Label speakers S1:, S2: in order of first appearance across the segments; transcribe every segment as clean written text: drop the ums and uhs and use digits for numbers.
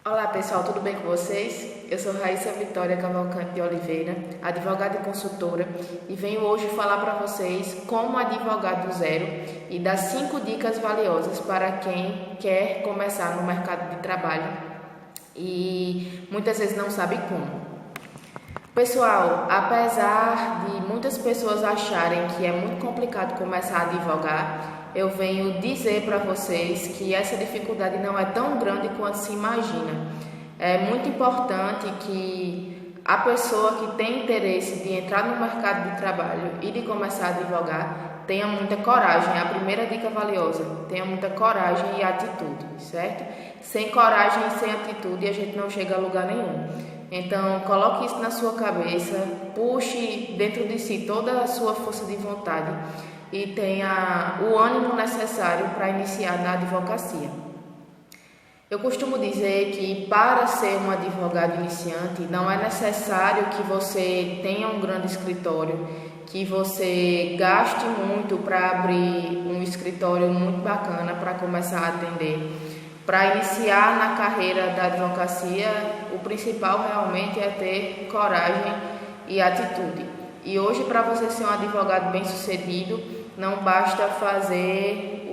S1: Olá pessoal, tudo bem com vocês? Eu sou Raíssa Vitória Cavalcante de Oliveira, advogada e consultora, e venho hoje falar para vocês como advogar do zero e dar 5 dicas valiosas para quem quer começar no mercado de trabalho e muitas vezes não sabe como. Pessoal, apesar de muitas pessoas acharem que é muito complicado começar a advogar, eu venho dizer para vocês que essa dificuldade não é tão grande quanto se imagina. É muito importante que a pessoa que tem interesse de entrar no mercado de trabalho e de começar a advogar tenha muita coragem. A primeira dica valiosa: tenha muita coragem e atitude, certo? Sem coragem e sem atitude a gente não chega a lugar nenhum. Então, coloque isso na sua cabeça, puxe dentro de si toda a sua força de vontade e tenha o ânimo necessário para iniciar na advocacia. Eu costumo dizer que para ser um advogado iniciante não é necessário que você tenha um grande escritório, que você gaste muito para abrir um escritório muito bacana para começar a atender. Para iniciar na carreira da advocacia, o principal realmente é ter coragem e atitude. E hoje, para você ser um advogado bem-sucedido, não basta fazer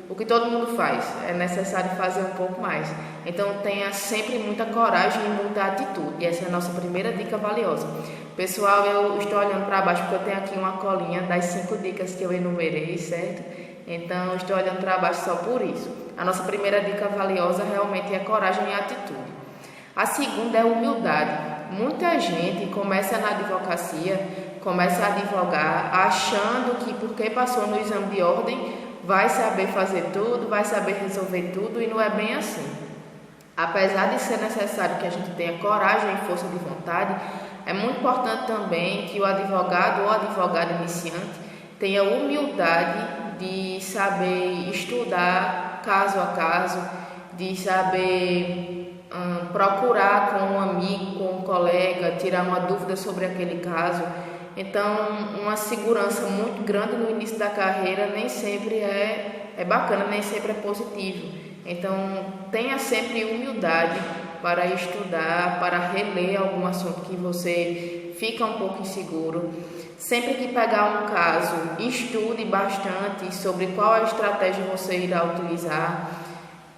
S1: o que todo mundo faz, é necessário fazer um pouco mais. Então tenha sempre muita coragem e muita atitude. Essa é a nossa primeira dica valiosa. Pessoal, eu estou olhando para baixo porque eu tenho aqui uma colinha das 5 dicas que eu enumerei, certo? Então eu estou olhando para baixo só por isso. A nossa primeira dica valiosa realmente é coragem e atitude. A segunda é humildade. Muita gente começa na advocacia, começa a advogar achando que porque passou no exame de ordem vai saber fazer tudo, vai saber resolver tudo, e não é bem assim. Apesar de ser necessário que a gente tenha coragem e força de vontade, é muito importante também que o advogado ou advogada iniciante tenha humildade de saber estudar caso a caso, de saber procurar com um amigo, com um colega, tirar uma dúvida sobre aquele caso. Então, uma segurança muito grande no início da carreira nem sempre é bacana, nem sempre é positivo. Então, tenha sempre humildade para estudar, para reler algum assunto que você fica um pouco inseguro. Sempre que pegar um caso, estude bastante sobre qual a estratégia você irá utilizar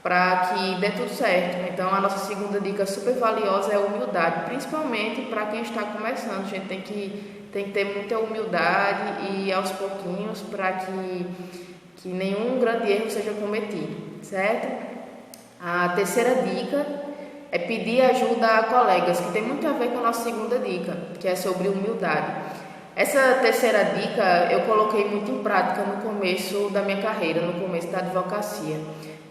S1: para que dê tudo certo. Então, a nossa segunda dica super valiosa é a humildade, principalmente para quem está começando. A gente tem que ter muita humildade e aos pouquinhos para que nenhum grande erro seja cometido, certo? A terceira dica é pedir ajuda a colegas, que tem muito a ver com a nossa segunda dica, que é sobre humildade. Essa terceira dica eu coloquei muito em prática no começo da minha carreira, no começo da advocacia.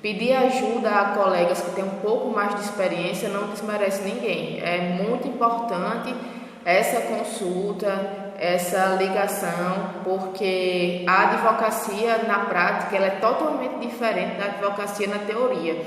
S1: Pedir ajuda a colegas que têm um pouco mais de experiência não desmerece ninguém. É muito importante essa consulta, essa ligação, porque a advocacia na prática ela é totalmente diferente da advocacia na teoria.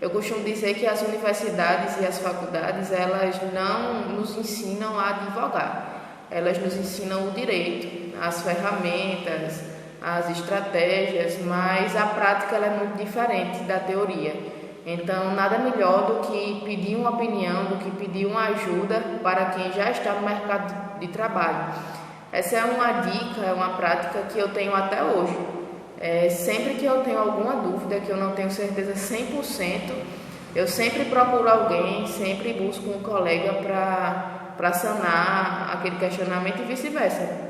S1: Eu costumo dizer que as universidades e as faculdades elas não nos ensinam a advogar. Elas nos ensinam o direito, as ferramentas, as estratégias, mas a prática ela é muito diferente da teoria. Então, nada melhor do que pedir uma opinião, do que pedir uma ajuda para quem já está no mercado de trabalho. Essa é uma dica, é uma prática que eu tenho até hoje. Sempre que eu tenho alguma dúvida, que eu não tenho certeza 100%, eu sempre procuro alguém, sempre busco um colega para sanar aquele questionamento e vice-versa.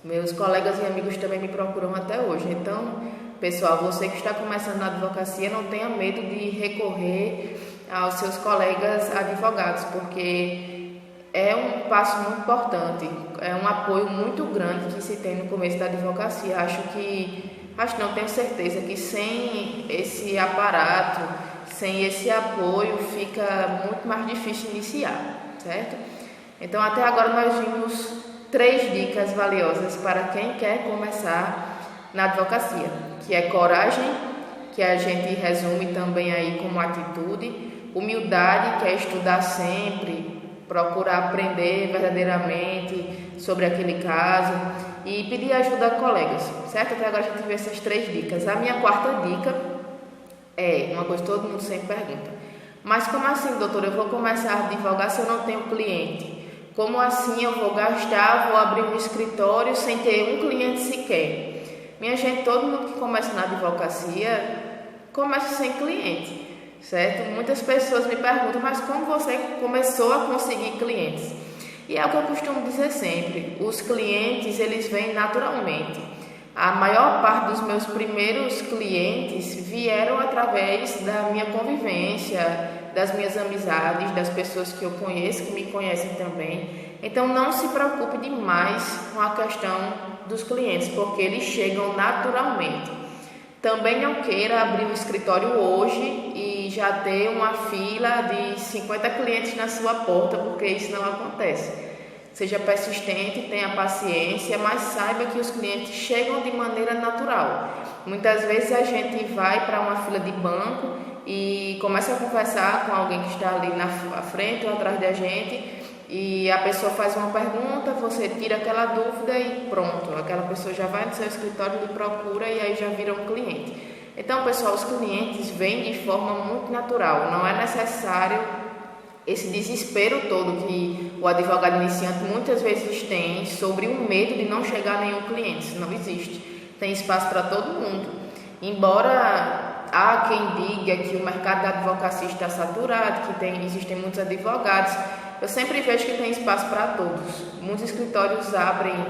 S1: Meus colegas e amigos também me procuram até hoje. Então, pessoal, você que está começando na advocacia, não tenha medo de recorrer aos seus colegas advogados, porque é um passo muito importante, é um apoio muito grande que se tem no começo da advocacia. Não tenho certeza que sem esse aparato, sem esse apoio, fica muito mais difícil iniciar, certo? Então, até agora nós vimos 3 dicas valiosas para quem quer começar na advocacia, que é coragem, que a gente resume também aí como atitude, humildade, que é estudar sempre, procurar aprender verdadeiramente sobre aquele caso e pedir ajuda a colegas, certo? Até agora a gente viu essas 3 dicas. A minha quarta dica é uma coisa que todo mundo sempre pergunta: Mas como assim, doutora, eu vou começar a advogar se eu não tenho cliente? Como assim eu vou gastar, vou abrir um escritório sem ter um cliente sequer? Minha gente, todo mundo que começa na advocacia começa sem cliente, certo? Muitas pessoas me perguntam, mas como você começou a conseguir clientes? E é o que eu costumo dizer sempre, os clientes, eles vêm naturalmente. A maior parte dos meus primeiros clientes vieram através da minha convivência, das minhas amizades, das pessoas que eu conheço, que me conhecem também. Então não se preocupe demais com a questão dos clientes, porque eles chegam naturalmente. Também não queira abrir um escritório hoje e já ter uma fila de 50 clientes na sua porta, porque isso não acontece. Seja persistente, tenha paciência, mas saiba que os clientes chegam de maneira natural. Muitas vezes a gente vai para uma fila de banco e começa a conversar com alguém que está ali na frente ou atrás da gente e a pessoa faz uma pergunta, você tira aquela dúvida e pronto, aquela pessoa já vai no seu escritório, lhe procura e aí já vira um cliente. Então, pessoal, os clientes vêm de forma muito natural, não é necessário esse desespero todo que o advogado iniciante muitas vezes tem sobre o medo de não chegar a nenhum cliente. Isso não existe. Tem espaço para todo mundo. Embora há quem diga que o mercado da advocacia está saturado, que existem muitos advogados, eu sempre vejo que tem espaço para todos. Muitos escritórios abrem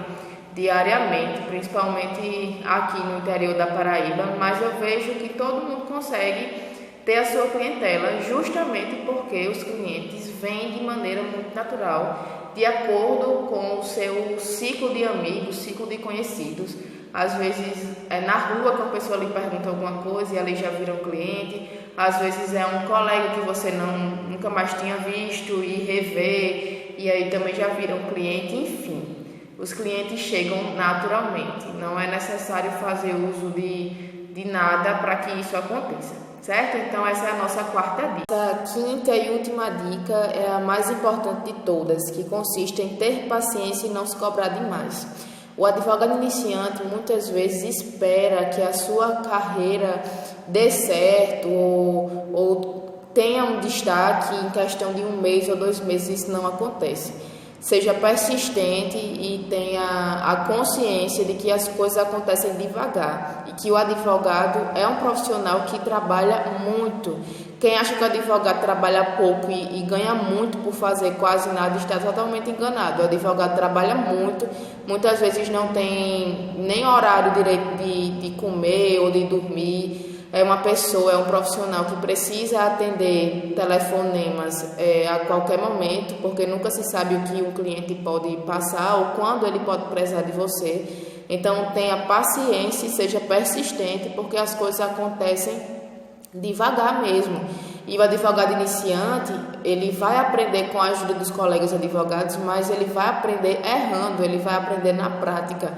S1: diariamente, principalmente aqui no interior da Paraíba, mas eu vejo que todo mundo consegue ter a sua clientela, justamente porque os clientes vêm de maneira muito natural, de acordo com o seu ciclo de amigos, ciclo de conhecidos. Às vezes é na rua que a pessoa lhe pergunta alguma coisa e ali já vira um cliente. Às vezes é um colega que você nunca mais tinha visto e revê, e aí também já vira um cliente, enfim. Os clientes chegam naturalmente, não é necessário fazer uso de nada para que isso aconteça. Certo? Então essa é a nossa quarta dica. A quinta e última dica é a mais importante de todas, que consiste em ter paciência e não se cobrar demais. O advogado iniciante muitas vezes espera que a sua carreira dê certo ou tenha um destaque em questão de 1 mês ou 2 meses. Isso não acontece. Seja persistente e tenha a consciência de que as coisas acontecem devagar e que o advogado é um profissional que trabalha muito. Quem acha que o advogado trabalha pouco e ganha muito por fazer quase nada está totalmente enganado. O advogado trabalha muito, muitas vezes não tem nem horário direito de comer ou de dormir. É uma pessoa, é um profissional que precisa atender telefonemas a qualquer momento, porque nunca se sabe o que um cliente pode passar ou quando ele pode precisar de você. Então tenha paciência e seja persistente, porque as coisas acontecem devagar mesmo. E o advogado iniciante, ele vai aprender com a ajuda dos colegas advogados, mas ele vai aprender errando, ele vai aprender na prática.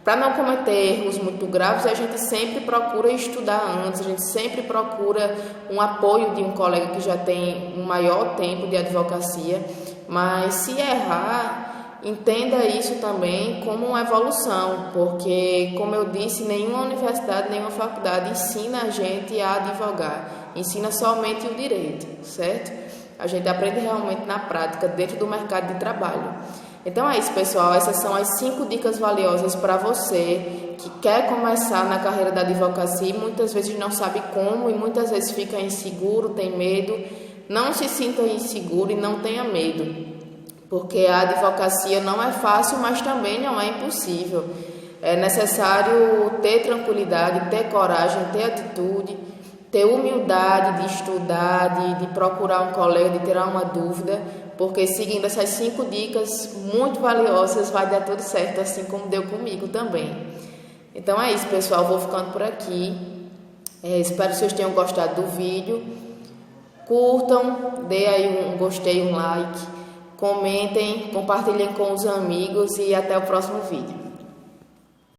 S1: Para não cometer erros muito graves, a gente sempre procura estudar antes, a gente sempre procura um apoio de um colega que já tem um maior tempo de advocacia, mas se errar, entenda isso também como uma evolução, porque, como eu disse, nenhuma universidade, nenhuma faculdade ensina a gente a advogar, ensina somente o direito, certo? A gente aprende realmente na prática, dentro do mercado de trabalho. Então é isso, pessoal, essas são as 5 dicas valiosas para você que quer começar na carreira da advocacia e muitas vezes não sabe como e muitas vezes fica inseguro, tem medo. Não se sinta inseguro e não tenha medo, porque a advocacia não é fácil, mas também não é impossível. É necessário ter tranquilidade, ter coragem, ter atitude, ter humildade de estudar, de procurar um colega, de tirar uma dúvida, porque seguindo essas 5 dicas muito valiosas vai dar tudo certo, assim como deu comigo também. Então é isso, pessoal, vou ficando por aqui. Espero que vocês tenham gostado do vídeo. Curtam, dê aí um gostei, um like, comentem, compartilhem com os amigos e até o próximo vídeo.